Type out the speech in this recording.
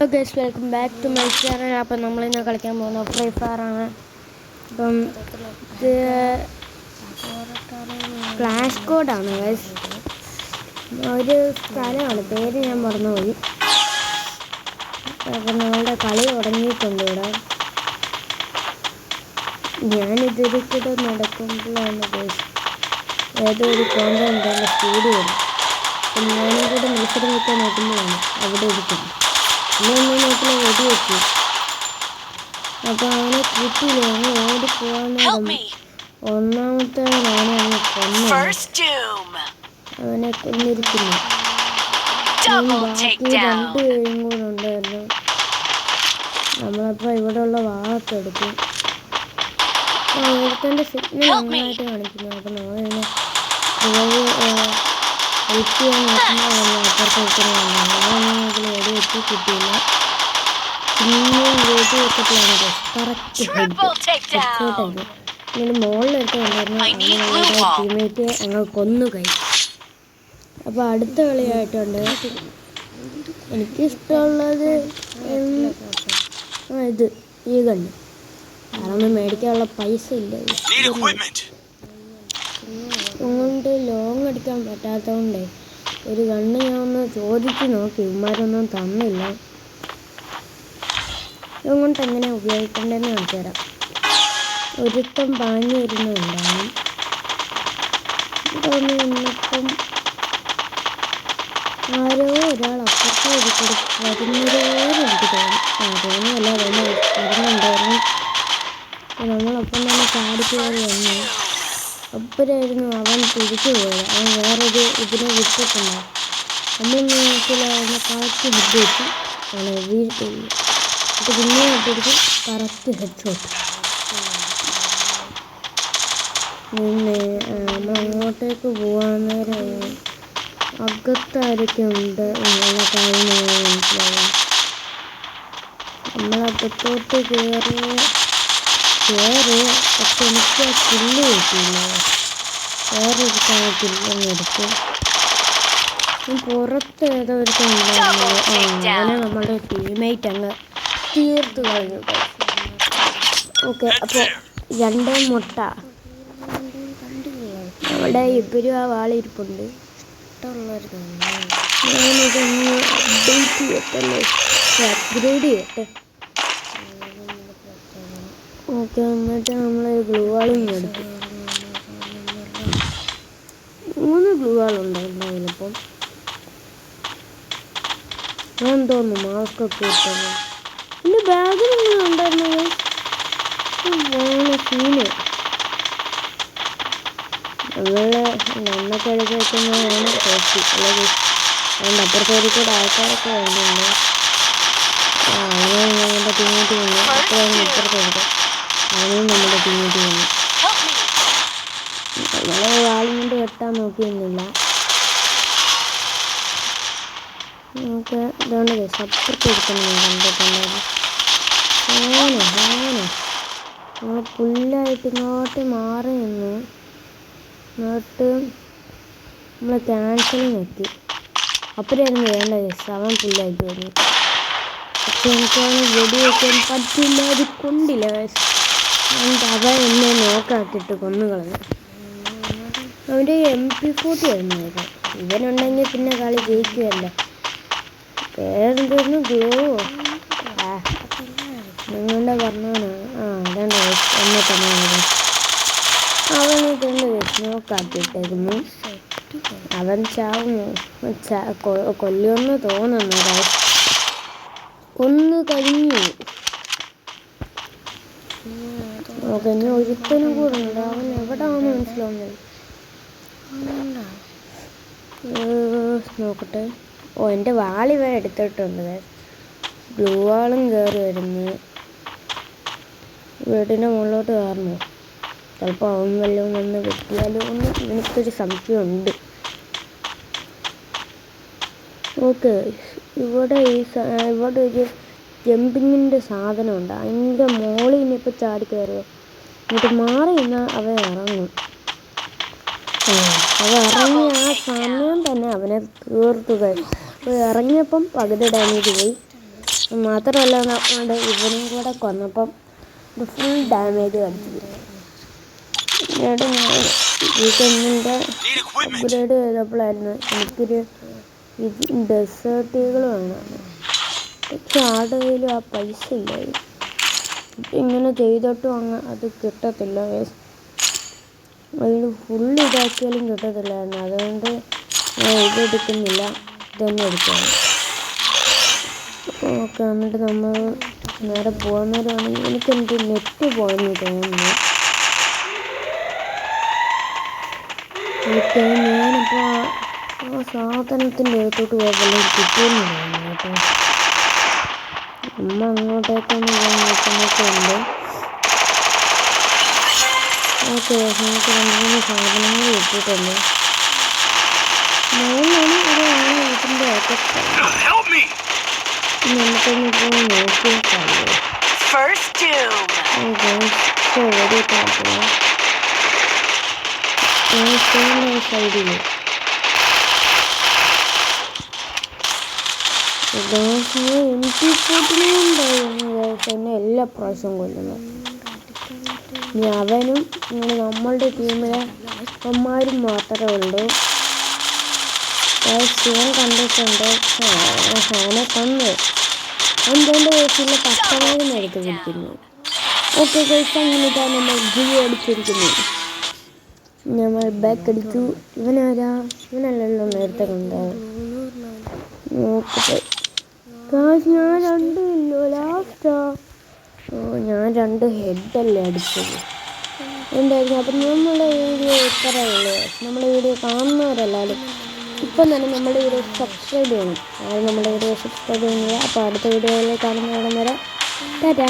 Hello guys, welcome back to my channel. അപ്പം നമ്മളിന്ന് കളിക്കാൻ പോകുന്ന ഫ്രീ ഫയർ ആണ്. അപ്പം ക്ലാഷ് കോഡാണ് ഗൈസ്. ഒരു സ്ഥലമാണ്, പേര് ഞാൻ മറന്നുപോയി. അപ്പം നമ്മളുടെ കളി തുടങ്ങിയിട്ടുണ്ട് ഇവിടെ. ഞാനിതൊരു കൂടെ നടക്കുമ്പോഴാണ് ഗൈസ് ഏതൊരു കോമ്പൗണ്ട് സ്പീഡ് വരും. അപ്പം ഞാനും കൂടെ മത്സരം വെക്കാൻ നോക്കുമ്പോഴാണ് അവിടെ ഇരിക്കുന്നത്. ഇന്നൊന്നും നോക്കില്ല, വെടി വെച്ചു. അപ്പോൾ അവനെ കിട്ടിയില്ല. അവന് ഓടിപ്പോവാൻ ഒന്നാമത്തേവനാണ് അവനെ കൊന്നത്. അവനെ കൊന്നിരിക്കുന്നു. ബാക്കി 2 പേരും കൂടെ ഉണ്ടായിരുന്നു. നമ്മളപ്പോൾ ഇവിടെയുള്ള വാളൊക്കെ എടുക്കും. ഓരോരുത്തൻ്റെ സിഗ്നൽ നന്നായിട്ട് കാണിക്കുന്നു. അപ്പോൾ നമ്മളിങ്ങനെ ഹെൽപ്പ് ചെയ്യാൻ നോക്കുമ്പോൾ അപ്പുറത്ത് വെക്കുന്നതാണ്. വെടി വെച്ച് കിട്ടിയില്ല. പിന്നെയും വെടി വെച്ചപ്പോഴാണ് കറക്റ്റ് ഹെഡ്ഷോട്ടായിരുന്നു. ഇങ്ങനെ മുകളിലെടുത്ത് കൊണ്ടായിരുന്നു. ഞങ്ങളുടെ ടീമേറ്റ് ഞങ്ങൾ കൊന്നു കഴിച്ചു. അപ്പോൾ അടുത്ത കളിയായിട്ടുണ്ട്. എനിക്കിഷ്ടമുള്ളത് ഇത് ഈ കണ്ണ്. കാരണം മേടിക്കാനുള്ള പൈസ ഇല്ല. അതുകൊണ്ട് ലോങ് അടിക്കാൻ പറ്റാത്തതുകൊണ്ട് ഒരു കണ്ണ് ഞാൻ ഒന്ന് ചോദിച്ച് നോക്കി. ഇവന്മാരൊന്നും തന്നില്ല. അതുകൊണ്ട് എങ്ങനെ ഉപയോഗിക്കേണ്ടതെന്ന് കാണിച്ചു തരാം. ഒരുത്തം പാഞ്ഞു വരുന്നുണ്ടാകും. ഇതൊന്ന് ഇന്നിപ്പം ആരോ ഒരാൾ അപ്പുറത്ത് വരുന്നതോടെ എനിക്ക് തോന്നുന്നില്ല. വരുന്നുണ്ടായിരുന്നു. നമ്മളപ്പം തന്നെ ചാടിക്കയറി വന്നു. അപ്പോഴായിരുന്നു അവൻ തിരിച്ചു പോയത്. അവൻ വേറൊരു ഇതിനെ വിട്ടിട്ടുണ്ടാവും. നമ്മളൊന്ന് നോക്കിയില്ലായിരുന്നു. കറക്റ്റ് ഹെഡ് വെച്ച് അവനെ വീഴ്ത്തില്ല. അപ്പോൾ പിന്നെയും ഇട്ടിട്ട് കറക്റ്റ് ഹെഡ് ഷോട്ട്. പിന്നെ നമ്മൾ അങ്ങോട്ടേക്ക് പോകാൻ നേരം അകത്താരൊക്കെ ഉണ്ട് എന്നുള്ള കാര്യം മനസ്സിലാവും. നമ്മളകത്തോട്ട് കയറി പക്ഷെ എനിക്ക് ആ കില്ല് കിട്ടിയില്ല. വേറൊരു കില്ലങ്ങ് എടുത്തു. പുറത്ത് ഏതോ ഒരു അങ്ങനെ നമ്മളുടെ ടീമേറ്റ് അങ്ങ് തീർത്ത് കഴിഞ്ഞു. ഓക്കെ, അപ്പോൾ 2 മുട്ട അവിടെ ഇപ്പോഴും ആ വാളിരിപ്പുണ്ട്. ഇഷ്ടമുള്ളവർക്ക് ഞാനിതൊന്ന് അപ്ഡേറ്റ് ചെയ്യട്ടല്ലേ, അപ്ഗ്രേഡ് ചെയ്യട്ടെ. ഓക്കെ, എന്നിട്ട് നമ്മൾ ഗ്ലൂ വാളിങ് എടുത്തു. 3 ഗ്ലൂ വാളുണ്ടായിരുന്നു അതിലിപ്പം. ഞാൻ തോന്നുന്നു മാസ്കൊക്കെ ഇട്ടത്. എൻ്റെ ബാഗിൽ ഇങ്ങനെ ഉണ്ടായിരുന്നത് സീന്. നന്നൊക്കെ എടുത്ത് വെക്കുന്നതാണ് സേഫ്റ്റി. അല്ലെങ്കിൽ അതിൻ്റെ അപ്പുറത്തേക്ക് കൂടെ ആൾക്കാരൊക്കെ വരുന്നുണ്ട്. അങ്ങനെ നമ്മുടെ ടീമേറ്റ് വന്നു. അപ്പോഴാണ് ഇപ്പുറത്തെടുത്ത് അവനും നമ്മുടെ ടീമേറ്റ് വന്നു. നമ്മളെ വാളും കൊണ്ട് വെട്ടാൻ നോക്കിയൊന്നുമില്ല. നമുക്ക് ഇതുകൊണ്ട് അപ്പുറത്ത് എടുക്കുന്നു കണ്ടിട്ടുണ്ടായിരുന്നു. നമ്മൾ പുല്ലായിട്ട് ഇങ്ങോട്ട് മാറി നിന്നു. എന്നിട്ട് നമ്മൾ ക്യാൻസൽ നോക്കി. അപ്പോഴായിരുന്നു വേണ്ട അവൻ പുല്ലായിട്ട് വന്നു. പക്ഷെ എനിക്കവന് വെടി വയ്ക്കാൻ പറ്റില്ല. അത് കൊണ്ടില്ല. അവൻ എന്നെ നോക്കാക്കിയിട്ട് കൊന്നുകളഞ്ഞു. അവൻ്റെ MP40 ആയിരുന്നു. ഇവനുണ്ടെങ്കിൽ പിന്നെ കളി ജയിക്കുമല്ലോ. പേരെന്തായിരുന്നു? ഗ്ലോ നിങ്ങളുടെ പറഞ്ഞാണ്. അതാണ് എന്നെ തന്നെ അവനിട്ടുണ്ട് നോക്കാക്കിയിട്ടേക്കുന്നു. അവൻ ചാവുമോ? കൊല്ലുമെന്ന് തോന്നുന്നു. കൊന്നു കഴിഞ്ഞു. ഓക്കെ, ഇനി ഒരുത്തനും കൂടെ ഉണ്ട്. അവൻ എവിടെയാണെന്ന് മനസ്സിലാവുന്നില്ല. നോക്കട്ടെ. എൻ്റെ വാളിവ എടുത്തിട്ടുണ്ട്. ഗ്ലൂ വാളും കയറി വരുന്നു. വീടിൻ്റെ മുകളിലോട്ട് കയറണോ? ചിലപ്പോൾ അവൻ വല്ലതും വന്ന് വെട്ടിയാലോ എന്ന് എനിക്കൊരു സംശയമുണ്ട്. ഓക്കെ, ഇവിടെ ഒരു ജമ്പിങ്ങിൻ്റെ സാധനമുണ്ട്. അതിൻ്റെ മോളിൽ നിന്നിപ്പോൾ ചാടി കയറുക. എന്നിട്ട് മാറി നിന്നാൽ അവൻ ഇറങ്ങും. അവ ഇറങ്ങി ആ സമയം തന്നെ അവനെ തീർത്തു കഴിഞ്ഞു. അപ്പോൾ ഇറങ്ങിയപ്പം പകുതി ഡാമേജ് പോയി. മാത്രമല്ല നമ്മുടെ ഇവനും കൂടെ കൊന്നപ്പം ഫുൾ ഡാമേജ് കളിച്ചു. പിന്നീട് ഞാൻ ഈ ഗണ്ണിൻ്റെ അപ്ഗ്രേഡ് ചെയ്തപ്പോഴായിരുന്നു എനിക്കൊരു ഡെസേർട്ടുകൾ വേണം. പക്ഷെ ആരുടെ കയ്യിലും ആ പൈസ ഇല്ലായിരുന്നു. ഇങ്ങനെ ചെയ്തിട്ടും അത് കിട്ടത്തില്ല. അതിന് ഫുള്ള് ഇതാക്കിയാലും കിട്ടത്തില്ലായിരുന്നു. അതുകൊണ്ട് ഞാൻ ഇതെടുക്കുന്നില്ല, ഇതന്നെ എടുക്കുകയാണ്. ഓക്കെ, എന്നിട്ട് നമ്മൾ നേരെ പോകുന്നവരാണെങ്കിൽ എനിക്കെന്ത് നെറ്റ് പോയെന്ന് തോന്നുന്നു. ഓക്കെ, ഞാനിപ്പോൾ ആ സാധനത്തിൻ്റെ അടുത്തോട്ട് പോയപ്പോൾ കിട്ടുമെന്ന് തോന്നുന്നു കേട്ടോ. നമ്മൾ അങ്ങോട്ടേക്കൊന്ന് പോയി നോക്കുമ്പോഴേക്കുണ്ട്. ഓക്കെ, നമുക്ക് 2-3 സാധനങ്ങൾ കിട്ടിയിട്ടുണ്ട്. മോനാണ് ഒരു വീട്ടിൻ്റെ അകത്ത്. നമുക്കൊന്ന് പോയി നോക്കിയേക്കാമോ? ഒരു കാട്ടില്ല സൈഡിൽ എനിക്ക് എന്നെ എല്ലാ പ്രാവശ്യവും കൊല്ലുന്നത്. ഇനി അവനും ഇങ്ങനെ നമ്മളുടെ ടീമിലെ അമ്മമാരും മാത്രമേ ഉള്ളൂ. ശിവൻ കണ്ടിട്ടുണ്ട്, അവനെ കൊന്ന് എന്തുകൊണ്ട് ചില കസ്റ്റമേഴ്സിനെ എടുത്ത് പിടിക്കുന്നു. ഓക്കെ ഗൈസ്, അങ്ങനെയൊക്കെ നമ്മൾ ജിയോ അടിച്ചിരിക്കുന്നു. നമ്മൾ ബാക്ക് അടിച്ചു. ഇവനാരാ? ഇവനല്ലല്ലോ നേരത്തെ കണ്ടത്. നോക്കട്ടെ കാശ്, ഞാൻ 2 ഇല്ലോ ലാസ്റ്റാ. ഞാൻ 2 ഹെഡല്ലേ അടിച്ചത്. എന്തായിരുന്നു? അപ്പം നമ്മളെ വീഡിയോ ഇത്രയുള്ളൂ. നമ്മുടെ വീഡിയോ കാണുന്നവരല്ലാലും ഇപ്പം തന്നെ നമ്മുടെ വീഡിയോ സബ്സ്ക്രൈബ് ചെയ്യണം. നമ്മുടെ വീഡിയോ സബ്സ്ക്രൈബ് ചെയ്യുന്നില്ല. അപ്പോൾ അടുത്ത വീഡിയോയിൽ കാണുന്നവരെ ടാറ്റാ.